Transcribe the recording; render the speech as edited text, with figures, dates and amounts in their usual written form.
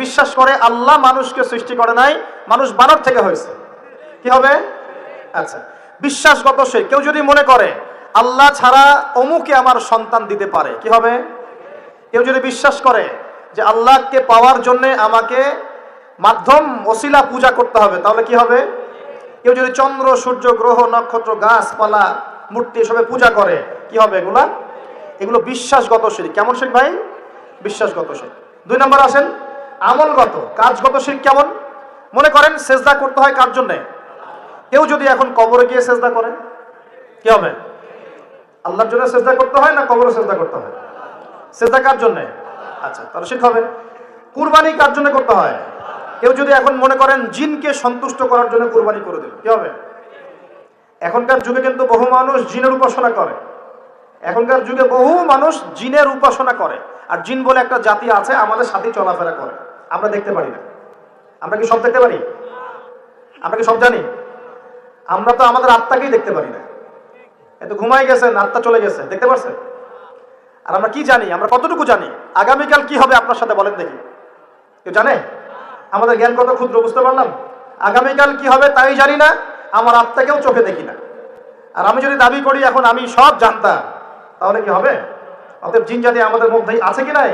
বিশ্বাস করে আল্লাহ মানুষকে সৃষ্টি করে নাই, মানুষ বানর থেকে হয়েছে, কি হবে? আচ্ছা, বিশ্বাসগত শিরক। কেউ যদি মনে করে আল্লাহ ছাড়া অমুকে আমার সন্তান দিতে পারে, কি হবে? কেউ যদি বিশ্বাস করে যে আল্লাহকে পাওয়ার জন্য আমাকে মাধ্যম ওসিলা পূজা করতে হবে, তাহলে কি হবে? কেউ যদি চন্দ্র, সূর্য, গ্রহ, নক্ষত্র, গাছপালা, মূর্তি এসবে পূজা করে, কি হবে? এগুলো বিশ্বাসগত শিরক। কেমন শিরক ভাই? বিশ্বাসগত শিরক। 2 নম্বর আসেন আমলগত, কাজগত শিরক। কেমন? মনে করেন সেজদা করতে হয় কার জন্য? কেউ যদি এখন কবরে গিয়ে সেজদা করে, কি হবে? আল্লাহর জন্য সেজদা করতে হয় না কবরে সেজদা করতে হয়? সেজদা কার জন্য? আচ্ছা, তাহলে শিরক হবে। কুরবানি কার জন্য করতে হয়? কেউ যদি এখন মনে করেন জিনকে সন্তুষ্ট করার জন্য কুরবানি করে দিল, কি হবে? এখনকার যুগে কিন্তু বহু মানুষ জিনের উপাসনা করে। এখনকার যুগে বহু মানুষ জিনের উপাসনা করে। আর জিন বলে একটা জাতি আছে, আমাদের সাথে চলাফেরা করে, আমরা দেখতে পারি না। আমরা কি সব দেখতে পারি? আমরা কি সব জানি? আমরা তো আমাদের আত্মাকেই দেখতে পারি না। এত ঘুমাই গেছেন, আত্মা চলে গেছে, দেখতে পারছেন? আর আমরা কি জানি? আমরা কতটুকু জানি? আগামীকাল কি হবে আপনার সাথে বলেন দেখি, কেউ জানে? আমাদের জ্ঞান কত ক্ষুদ্র, বুঝতে পারলাম। আগামীকাল কি হবে তাই জানি না, আমার আত্মাকেও চোখে দেখি না। আর আমি যদি দাবি করি এখন আমি সব জানতাম, তাহলে কি হবে? অতএব জিন জাতি আমাদের মধ্যেই আছে কি নাই?